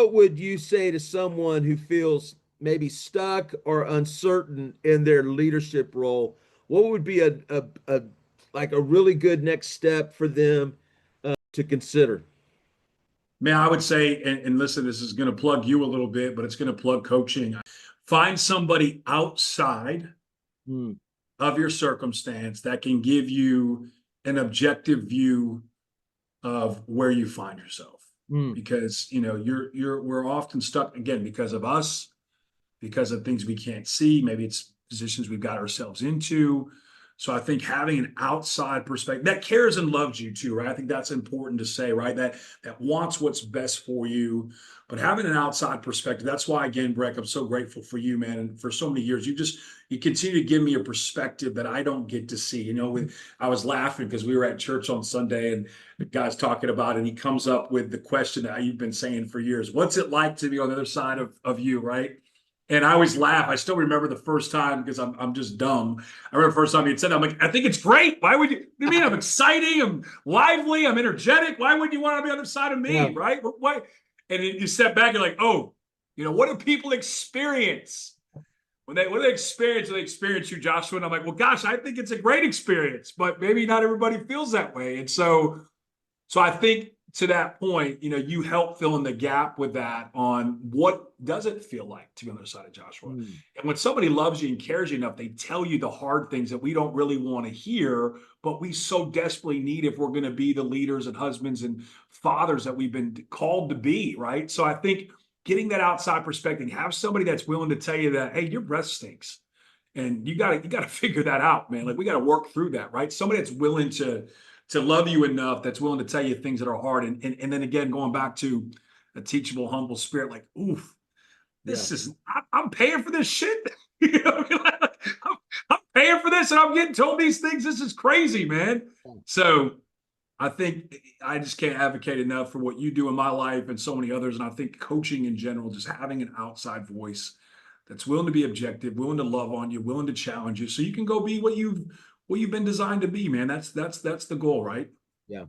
what would you say to someone who feels maybe stuck or uncertain in their leadership role? What would be a like a really good next step for them to consider? Man, I would say, and listen, this is going to plug you a little bit, but it's going to plug coaching. Find somebody outside Hmm. of your circumstance that can give you an objective view of where you find yourself. Hmm. Because, we're often stuck again because of us, because of things we can't see. Maybe it's positions we've got ourselves into. So I think having an outside perspective that cares and loves you too, right? I think that's important to say, right? That wants what's best for you, but having an outside perspective. That's why, again, Breck, I'm so grateful for you, man. And for so many years, you continue to give me a perspective that I don't get to see. I was laughing because we were at church on Sunday and the guy's talking about it, and he comes up with the question that you've been saying for years: what's it like to be on the other side of you, right? And I always laugh. I still remember the first time because I'm just dumb. I remember the first time he had said, I'm like, I think it's great. Why would you? What do you mean? I'm exciting. I'm lively. I'm energetic. Why would you want to be on the other side of Yeah. me, right? Why? And you step back. You're like, oh, what do people experience when they experience you, Joshua? And I'm like, well, gosh, I think it's a great experience, but maybe not everybody feels that way. And so I think to that point, you help fill in the gap with that on what does it feel like to be on the other side of Joshua. Hmm. And when somebody loves you and cares you enough, they tell you the hard things that we don't really want to hear, but we so desperately need if we're going to be the leaders and husbands and fathers that we've been called to be, right? So I think getting that outside perspective, have somebody that's willing to tell you that, hey, your breath stinks. And you gotta figure that out, man. Like we gotta work through that, right? Somebody that's willing to love you enough, that's willing to tell you things that are hard. And then again, going back to a teachable, humble spirit, like, oof, Yeah. I'm paying for this shit. I'm, I'm paying for this and I'm getting told these things. This is crazy, man. So I think I just can't advocate enough for what you do in my life and so many others. And I think coaching in general, just having an outside voice that's willing to be objective, willing to love on you, willing to challenge you, so you can go be what you've been designed to be, man. That's the goal, right? Yeah.